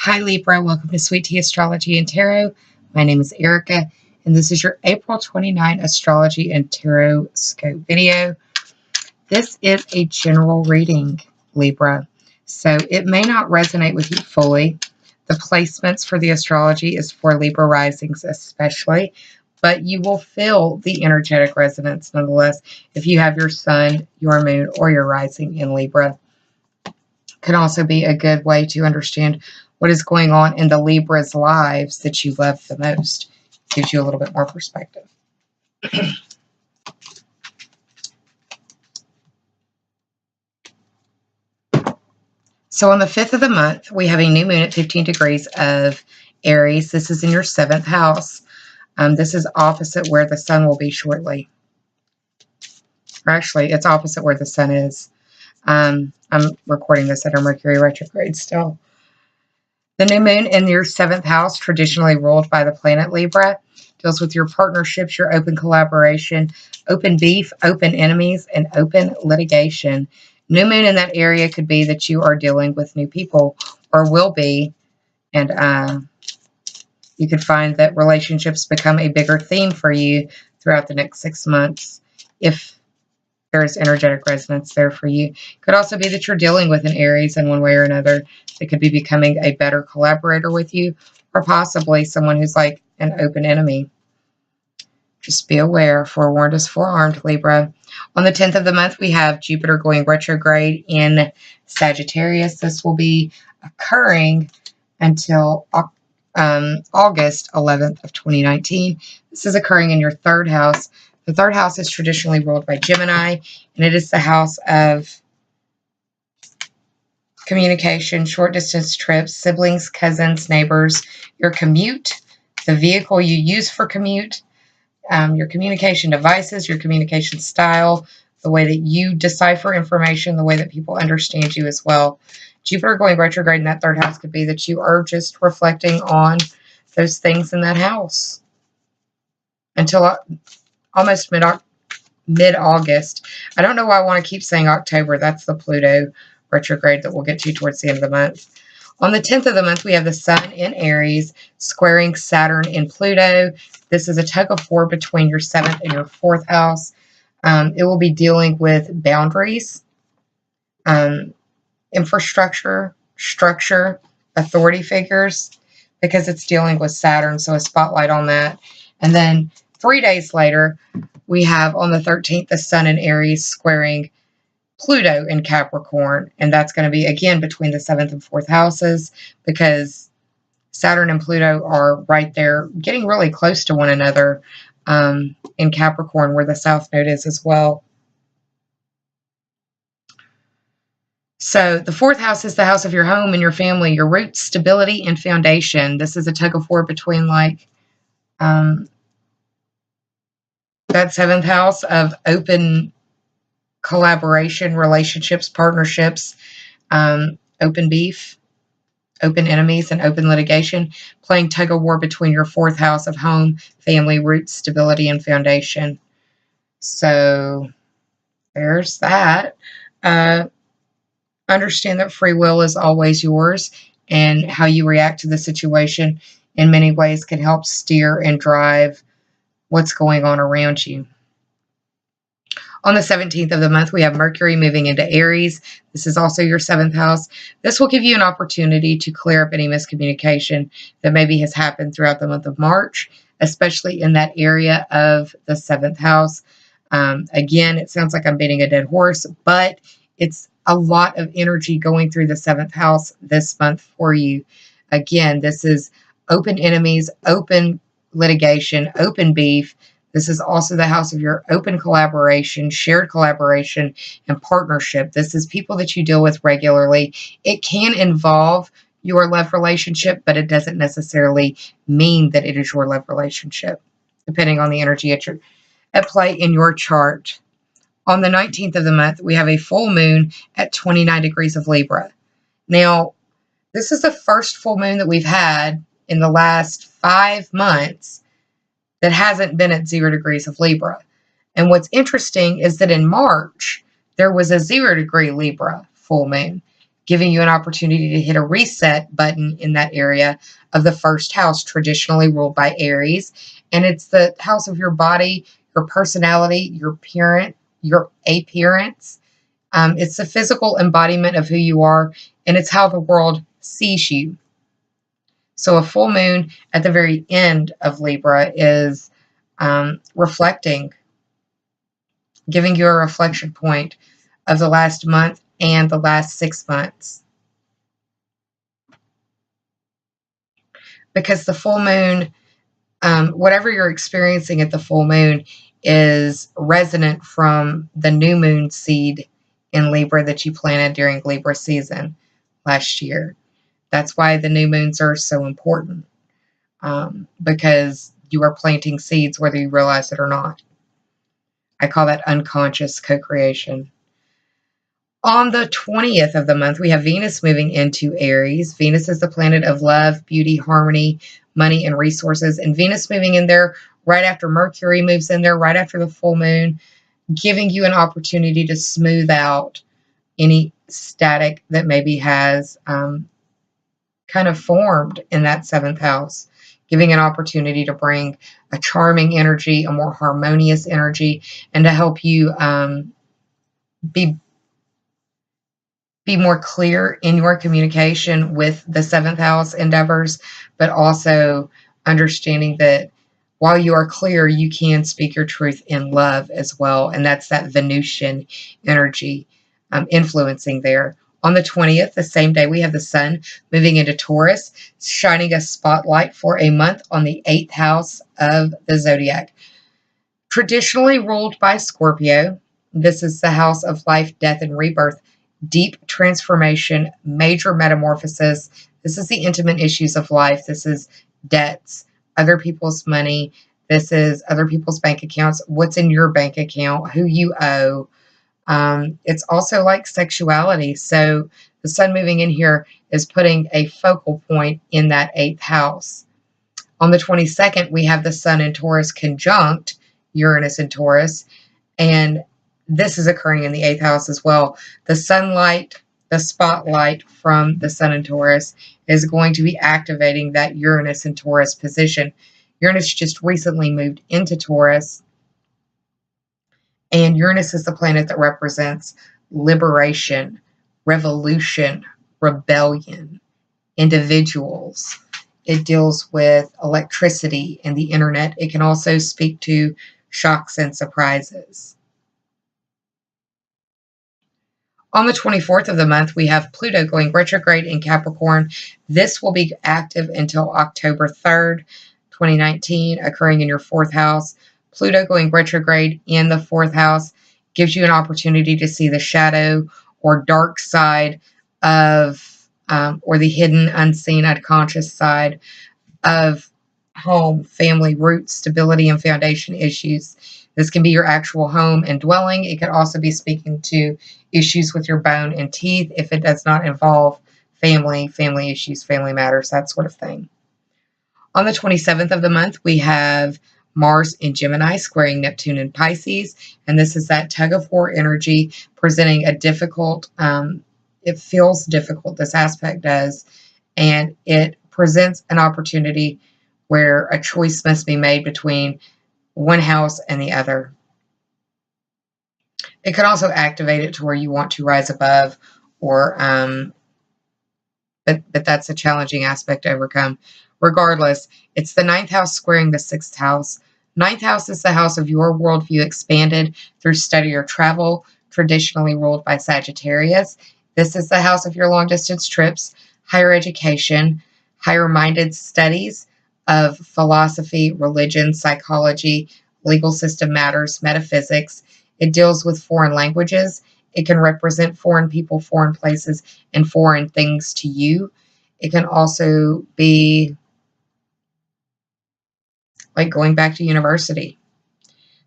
Hi Libra, welcome to Sweet Tea Astrology and Tarot. My name is Erica, and this is your April 29 Astrology and Tarot Scope video. This is a general reading, Libra, so it may not resonate with you fully. The placements for the astrology is for Libra risings especially, but you will feel the energetic resonance nonetheless if you have your sun, your moon, or your rising in Libra. Can also be a good way to understand what is going on in the Libra's lives that you love the most. Gives you a little bit more perspective. So on the 5th of the month, we have a new moon at 15 degrees of Aries. This is in your 7th house. This is opposite where the sun will be shortly. Or actually, it's opposite where the sun is. I'm recording this under Mercury retrograde still. The new moon in your 7th house, traditionally ruled by the planet Libra, deals with your partnerships, your open collaboration, open beef, open enemies, and open litigation. New moon in that area could be that you are dealing with new people, or will be, and you could find that relationships become a bigger theme for you throughout the next 6 months if there's energetic resonance there for you. Could also be that you're dealing with an Aries in one way or another that could be becoming a better collaborator with you, or possibly someone who's like an open enemy. Just be aware. Forewarned is forearmed, Libra. On the 10th of the month, we have Jupiter going retrograde in Sagittarius. This will be occurring until August 11th of 2019. This is occurring in your 3rd house. The 3rd house is traditionally ruled by Gemini, and it is the house of communication, short distance trips, siblings, cousins, neighbors, your commute, the vehicle you use for commute, your communication devices, your communication style, the way that you decipher information, the way that people understand you as well. Jupiter going retrograde in that 3rd house could be that you are just reflecting on those things in that house until almost mid-August. I don't know why I want to keep saying October. That's the Pluto retrograde that we'll get to towards the end of the month. On the 10th of the month, we have the sun in Aries squaring Saturn in Pluto. This is a tug of war between your 7th and your 4th house. It will be dealing with boundaries, infrastructure, structure, authority figures, because it's dealing with Saturn, so a spotlight on that. And then 3 days later, we have on the 13th, the sun in Aries squaring Pluto in Capricorn. And that's going to be, again, between the 7th and 4th houses, because Saturn and Pluto are right there, getting really close to one another in Capricorn, where the South Node is as well. So the 4th house is the house of your home and your family, your roots, stability, and foundation. This is a tug of war between like that 7th house of open collaboration, relationships, partnerships, open beef, open enemies, and open litigation, playing tug of war between your 4th house of home, family, roots, stability, and foundation. So there's that. Understand that free will is always yours, and how you react to the situation in many ways can help steer and drive what's going on around you. On the 17th of the month, we have Mercury moving into Aries. This is also your 7th house. This will give you an opportunity to clear up any miscommunication that maybe has happened throughout the month of March, especially in that area of the 7th house. Again, it sounds like I'm beating a dead horse, but it's a lot of energy going through the 7th house this month for you. Again, this is open enemies, open litigation, open beef. This is also the house of your open collaboration, shared collaboration, and partnership. This is people that you deal with regularly. It can involve your love relationship, but it doesn't necessarily mean that it is your love relationship, depending on the energy at play in your chart. On the 19th of the month, we have a full moon at 29 degrees of Libra. Now, this is the first full moon that we've had in the last 5 months that hasn't been at 0 degrees of Libra. And what's interesting is that in March, there was a 0 degree Libra full moon, giving you an opportunity to hit a reset button in that area of the first house, traditionally ruled by Aries. And it's the house of your body, your personality, your appearance. It's the physical embodiment of who you are, and it's how the world sees you. So a full moon at the very end of Libra is reflecting, giving you a reflection point of the last month and the last 6 months. Because the full moon, whatever you're experiencing at the full moon, is resonant from the new moon seed in Libra that you planted during Libra season last year. That's why the new moons are so important, because you are planting seeds whether you realize it or not. I call that unconscious co-creation. On the 20th of the month, we have Venus moving into Aries. Venus is the planet of love, beauty, harmony, money, and resources. And Venus moving in there right after Mercury moves in there, right after the full moon, giving you an opportunity to smooth out any static that maybe has kind of formed in that 7th house, giving an opportunity to bring a charming energy, a more harmonious energy, and to help you be more clear in your communication with the 7th house endeavors, but also understanding that while you are clear, you can speak your truth in love as well. And that's that Venusian energy influencing there. On the 20th, the same day, we have the sun moving into Taurus, shining a spotlight for a month on the 8th house of the zodiac. Traditionally ruled by Scorpio, this is the house of life, death, and rebirth. Deep transformation, major metamorphosis. This is the intimate issues of life. This is debts, other people's money. This is other people's bank accounts, what's in your bank account, who you owe. It's also like sexuality. So the sun moving in here is putting a focal point in that 8th house. On the 22nd, we have the sun in Taurus conjunct Uranus in Taurus, and this is occurring in the 8th house as well. The sunlight, the spotlight from the sun in Taurus is going to be activating that Uranus in Taurus position. Uranus just recently moved into Taurus, and Uranus is the planet that represents liberation, revolution, rebellion, individuals. It deals with electricity and the internet. It can also speak to shocks and surprises. On the 24th of the month, we have Pluto going retrograde in Capricorn. This will be active until October 3rd, 2019, occurring in your 4th house. Pluto going retrograde in the 4th house gives you an opportunity to see the shadow or dark side of, or the hidden, unseen, unconscious side of home, family, roots, stability, and foundation issues. This can be your actual home and dwelling. It could also be speaking to issues with your bone and teeth if it does not involve family issues, family matters, that sort of thing. On the 27th of the month, we have Mars in Gemini squaring Neptune in Pisces, and this is that tug-of-war energy presenting a difficult, it feels difficult, this aspect does, and it presents an opportunity where a choice must be made between one house and the other. It could also activate it to where you want to rise above, or but that's a challenging aspect to overcome. Regardless, it's the 9th house squaring the 6th house. 9th house is the house of your worldview expanded through study or travel, traditionally ruled by Sagittarius. This is the house of your long-distance trips, higher education, higher-minded studies of philosophy, religion, psychology, legal system matters, metaphysics. It deals with foreign languages. It can represent foreign people, foreign places, and foreign things to you. It can also be like going back to university.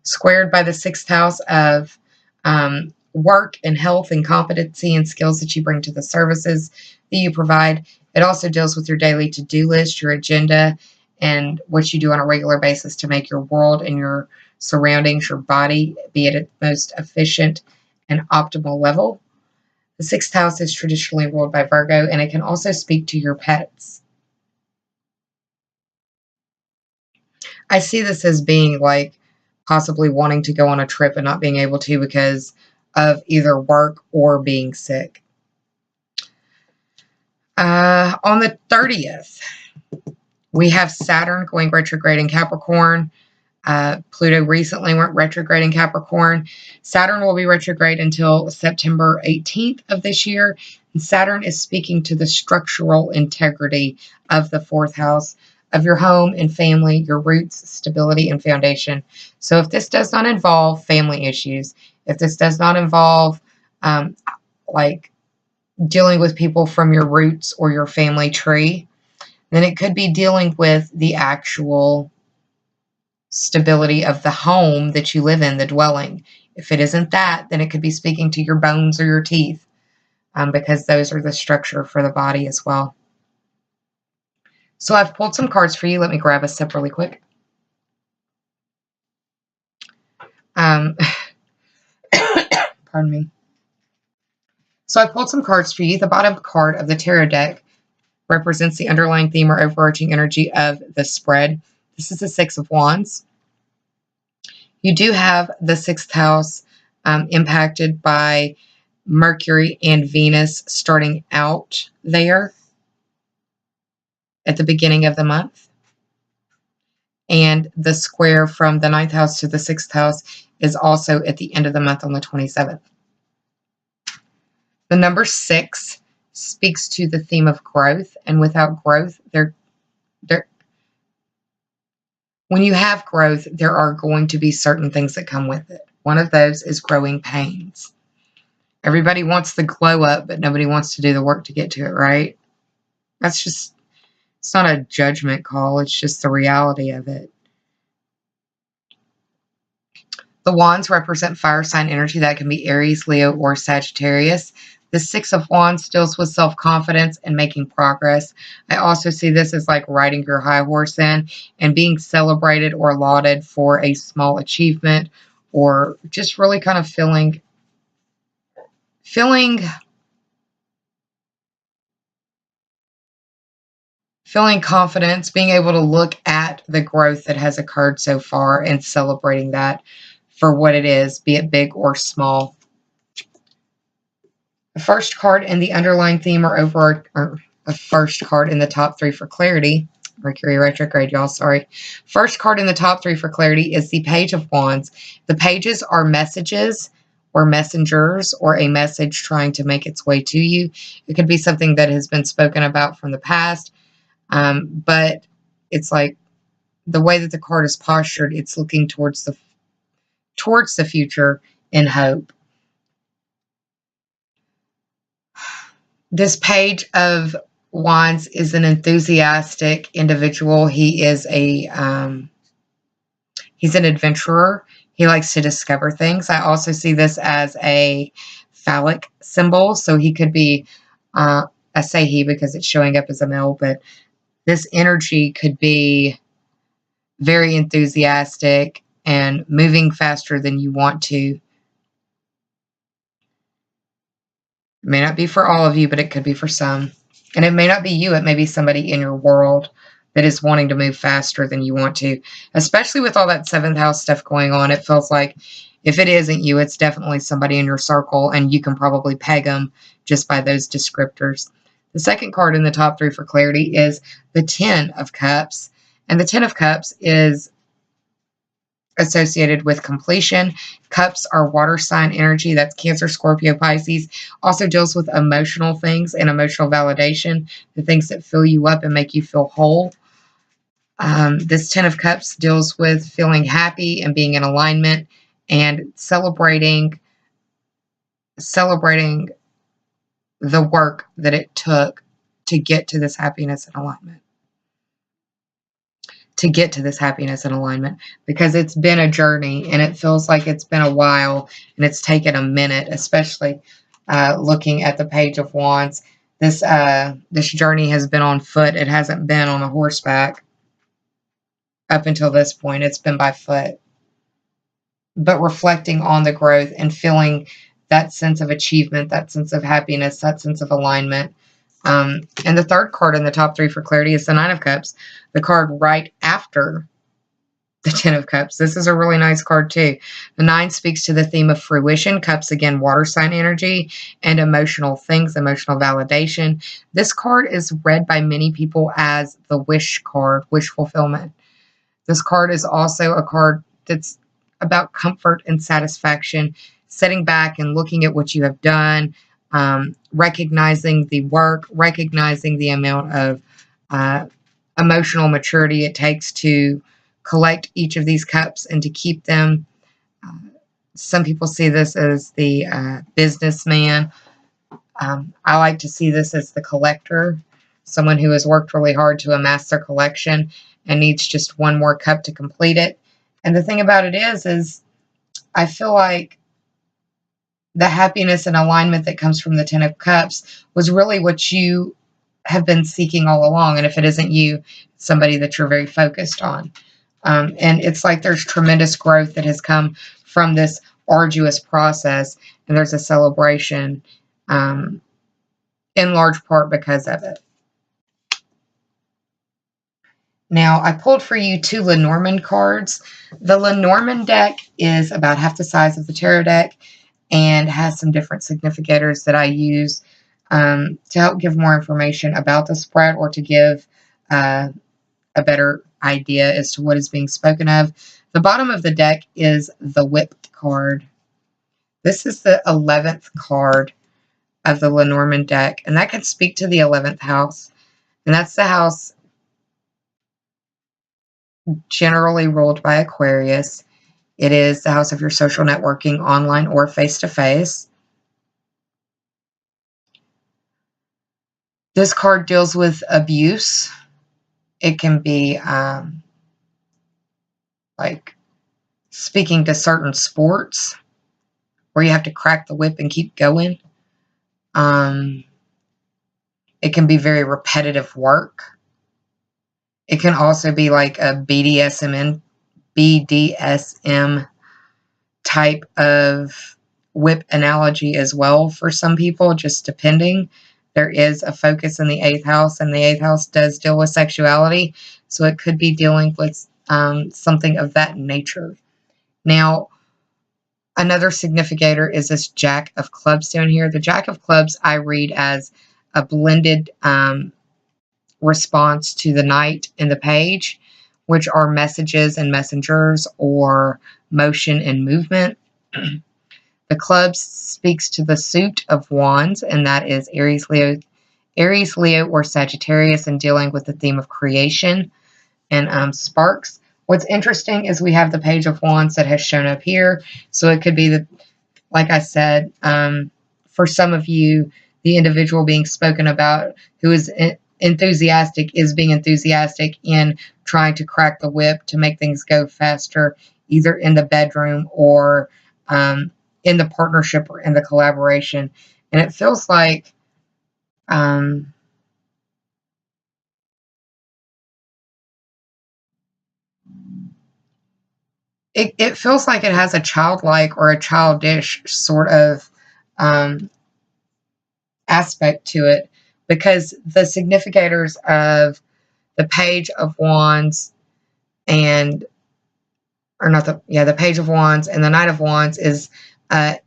Squared by the 6th house of work and health and competency and skills that you bring to the services that you provide. It also deals with your daily to-do list, your agenda, and what you do on a regular basis to make your world and your surroundings, your body, be at its most efficient and optimal level. The 6th house is traditionally ruled by Virgo, and it can also speak to your pets. I see this as being like possibly wanting to go on a trip and not being able to because of either work or being sick. On the 30th, we have Saturn going retrograde in Capricorn. Pluto recently went retrograde in Capricorn. Saturn will be retrograde until September 18th of this year. And Saturn is speaking to the structural integrity of the 4th house, of your home and family, your roots, stability, and foundation. So if this does not involve family issues, if this does not involve like dealing with people from your roots or your family tree, then it could be dealing with the actual stability of the home that you live in, the dwelling. If it isn't that, then it could be speaking to your bones or your teeth, because those are the structure for the body as well. So I've pulled some cards for you. Let me grab a sip really quick. Pardon me. So I pulled some cards for you. The bottom card of the tarot deck represents the underlying theme or overarching energy of the spread. This is the 6 of Wands. You do have the 6th house impacted by Mercury and Venus starting out there at the beginning of the month. And the square from the 9th house to the 6th house is also at the end of the month on the 27th. The number 6 speaks to the theme of growth, and without growth, when you have growth, there are going to be certain things that come with it. One of those is growing pains. Everybody wants the glow up, but nobody wants to do the work to get to it, right? That's just, it's not a judgment call. It's just the reality of it. The wands represent fire sign energy. That can be Aries, Leo, or Sagittarius. The 6 of Wands deals with self-confidence and making progress. I also see this as like riding your high horse in and being celebrated or lauded for a small achievement, or just really kind of feeling confidence, being able to look at the growth that has occurred so far and celebrating that for what it is, be it big or small. The first card in the underlying theme or the first card in the top 3 for clarity. Mercury retrograde, y'all, sorry. First card in the top 3 for clarity is the Page of Wands. The pages are messages or messengers or a message trying to make its way to you. It could be something that has been spoken about from the past, but it's like the way that the card is postured, it's looking towards the future in hope. This Page of Wands is an enthusiastic individual. He is he's an adventurer. He likes to discover things. I also see this as a phallic symbol. So he could be, I say he because it's showing up as a male, but this energy could be very enthusiastic and moving faster than you want to. It may not be for all of you, but it could be for some. And it may not be you. It may be somebody in your world that is wanting to move faster than you want to. Especially with all that 7th house stuff going on, it feels like if it isn't you, it's definitely somebody in your circle, and you can probably peg them just by those descriptors. The second card in the top 3 for clarity is the 10 of Cups. And the 10 of Cups is associated with completion. Cups are water sign energy. That's Cancer, Scorpio, Pisces. Also deals with emotional things and emotional validation, the things that fill you up and make you feel whole. This 10 of Cups deals with feeling happy and being in alignment and celebrating the work that it took to get to this happiness and alignment. Because it's been a journey, and it feels like it's been a while, and it's taken a minute, especially looking at the Page of Wands. This journey has been on foot. It hasn't been on a horseback up until this point. It's been by foot. But reflecting on the growth and feeling that sense of achievement, that sense of happiness, that sense of alignment. And the third card in the top three for clarity is the Nine of Cups, the card right after the Ten of Cups. This is a really nice card too. The Nine speaks to the theme of fruition. Cups, again, water sign energy and emotional things, emotional validation. This card is read by many people as the wish card, wish fulfillment. This card is also a card that's about comfort and satisfaction, sitting back and looking at what you have done, recognizing the work, recognizing the amount of emotional maturity it takes to collect each of these cups and to keep them. Some people see this as the businessman. I like to see this as the collector, someone who has worked really hard to amass their collection and needs just one more cup to complete it. And the thing about it is I feel like the happiness and alignment that comes from the Ten of Cups was really what you have been seeking all along. And if it isn't you, it's somebody that you're very focused on. And it's like there's tremendous growth that has come from this arduous process, and there's a celebration in large part because of it. Now, I pulled for you two Lenormand cards. The Lenormand deck is about half the size of the tarot deck and has some different significators that I use to help give more information about the spread or to give a better idea as to what is being spoken of. The bottom of the deck is the Whip card. This is the 11th card of the Lenormand deck, and that can speak to the 11th house. And that's the house generally ruled by Aquarius. It is the house of your social networking, online or face-to-face. This card deals with abuse. It can be like speaking to certain sports where you have to crack the whip and keep going. It can be very repetitive work. It can also be like a BDSM type of whip analogy as well for some people, just depending. There is a focus in the 8th house, and the 8th house does deal with sexuality, so it could be dealing with something of that nature. Now, another significator is this Jack of Clubs down here. The Jack of Clubs I read as a blended response to the Knight and the Page, which are messages and messengers or motion and movement. The Clubs speaks to the suit of Wands, and that is Aries, Leo, or Sagittarius, and dealing with the theme of creation and sparks. What's interesting is we have the Page of Wands that has shown up here, so it could be that, like I said, for some of you, the individual being spoken about who is enthusiastic is being enthusiastic in trying to crack the whip to make things go faster, either in the bedroom or in the partnership or in the collaboration. And it feels like it feels like it has a childlike or a childish sort of aspect to it, because the significators of the Page of Wands and the Page of Wands and the Knight of Wands is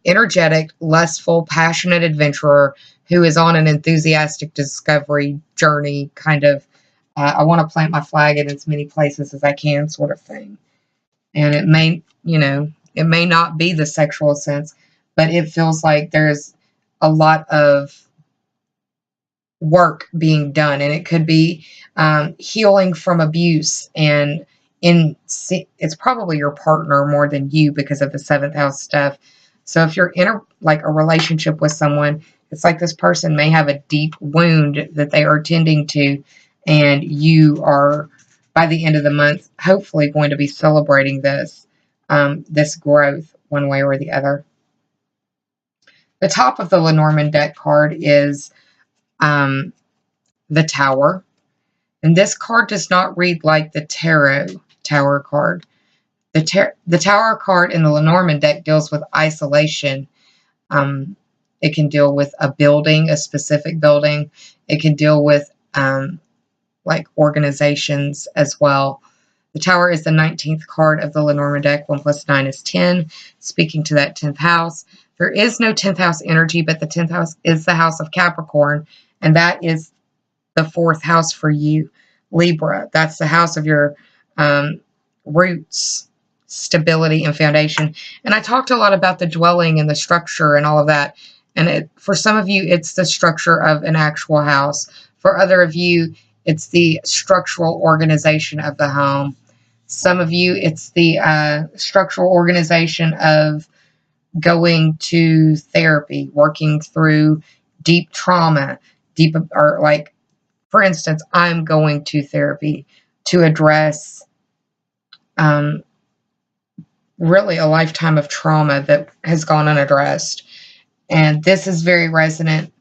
energetic, lustful, passionate adventurer who is on an enthusiastic discovery journey, kind of I want to plant my flag in as many places as I can sort of thing. And it may, it may not be the sexual sense, but it feels like there's a lot of work being done, and it could be healing from abuse, and it's probably your partner more than you because of the 7th house stuff. So if you're in a relationship with someone, it's like this person may have a deep wound that they are tending to, and you are, by the end of the month, hopefully going to be celebrating this growth one way or the other. The top of the Lenormand deck card is the Tower. And this card does not read like the Tower card. The Tower card in the Lenormand deck deals with isolation, It can deal with a building, a specific building. It can deal with like organizations as well. The Tower is the 19th card of the Lenormand deck. 1 plus 9 is 10, speaking to that 10th house. There is no 10th house energy, but the 10th house is the house of Capricorn, and that is the 4th house for you, Libra. That's the house of your roots, stability, and foundation. And I talked a lot about the dwelling and the structure and all of that. And for some of you, it's the structure of an actual house. For other of you, it's the structural organization of the home. Some of you, it's the structural organization of going to therapy, working through deep trauma, or like, for instance, I'm going to therapy to address really a lifetime of trauma that has gone unaddressed. And this is very resonant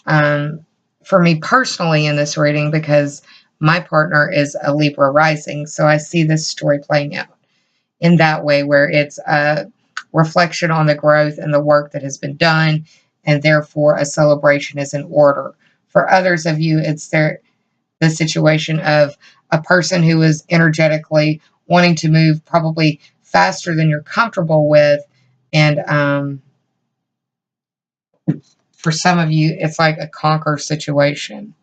for me personally in this reading because my partner is a Libra rising. So I see this story playing out in that way, where it's a reflection on the growth and the work that has been done, and therefore a celebration is in order. For others of you, it's the situation of a person who is energetically wanting to move probably faster than you're comfortable with. And for some of you, it's like a conquer situation.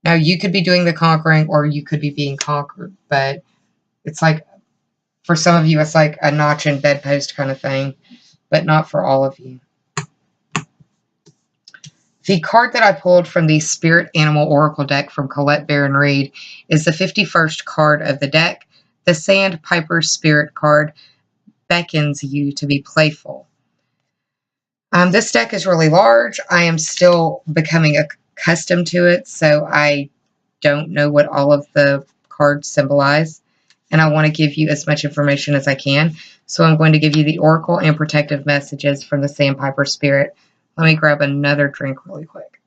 Now, you could be doing the conquering or you could be being conquered, but it's like, for some of you, it's like a notch and bedpost kind of thing, but not for all of you. The card that I pulled from the Spirit Animal Oracle deck from Colette Baron Reed is the 51st card of the deck. The Sandpiper Spirit card beckons you to be playful. This deck is really large. I am still becoming accustomed to it, so I don't know what all of the cards symbolize, and I want to give you as much information as I can. So I'm going to give you the Oracle and protective messages from the Sandpiper Spirit. Let me grab another drink really quick.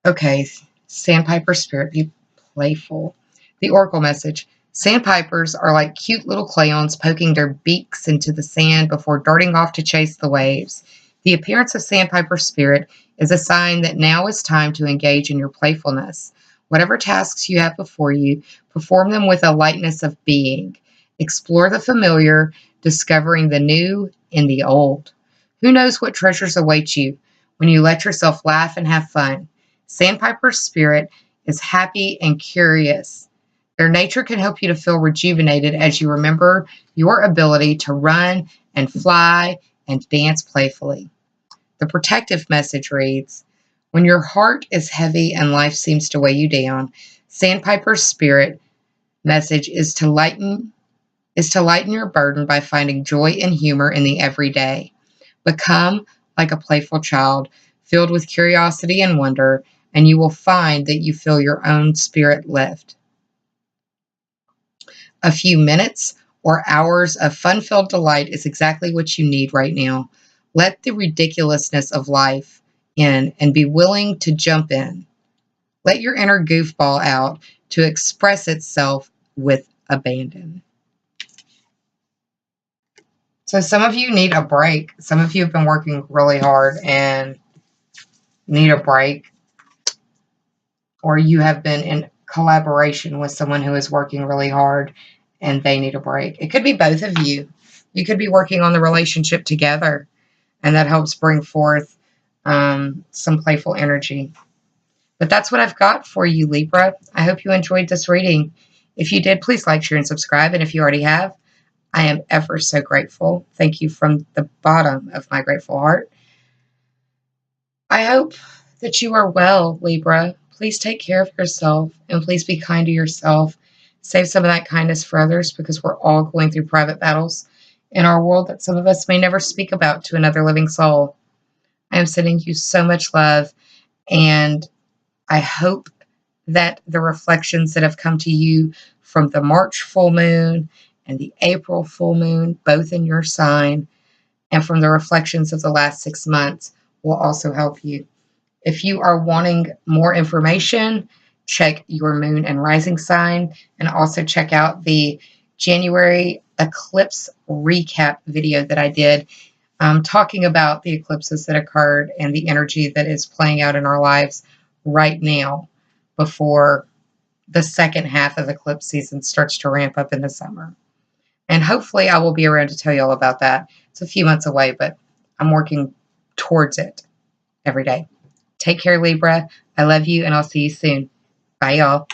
Okay, Sandpiper Spirit, be playful. The Oracle message. Sandpipers are like cute little clowns poking their beaks into the sand before darting off to chase the waves. The appearance of Sandpiper Spirit is a sign that now is time to engage in your playfulness. Whatever tasks you have before you, perform them with a lightness of being. Explore the familiar, discovering the new in the old. Who knows what treasures await you when you let yourself laugh and have fun? Sandpiper Spirit is happy and curious. Their nature can help you to feel rejuvenated as you remember your ability to run and fly and dance playfully. The protective message reads, when your heart is heavy and life seems to weigh you down, Sandpiper's Spirit message is to lighten your burden by finding joy and humor in the everyday. Become like a playful child, filled with curiosity and wonder, and you will find that you feel your own spirit lift. A few minutes or hours of fun-filled delight is exactly what you need right now. Let the ridiculousness of life in and be willing to jump in. Let your inner goofball out to express itself with abandon. So some of you need a break. Some of you have been working really hard and need a break. Or you have been in collaboration with someone who is working really hard and they need a break. It could be both of you. You could be working on the relationship together, and that helps bring forth some playful energy. But that's what I've got for you, Libra. I hope you enjoyed this reading. If you did, please like, share, and subscribe. And if you already have, I am ever so grateful. Thank you from the bottom of my grateful heart. I hope that you are well, Libra. Please take care of yourself, and please be kind to yourself. Save some of that kindness for others, because we're all going through private battles in our world that some of us may never speak about to another living soul. I am sending you so much love, and I hope that the reflections that have come to you from the March full moon and the April full moon, both in your sign, and from the reflections of the last 6 months, will also help you. If you are wanting more information, check your moon and rising sign, and also check out the January eclipse recap video that I did, talking about the eclipses that occurred and the energy that is playing out in our lives right now before the second half of eclipse season starts to ramp up in the summer. And hopefully I will be around to tell you all about that. It's a few months away, but I'm working towards it every day. Take care, Libra. I love you, and I'll see you soon. Bye, y'all.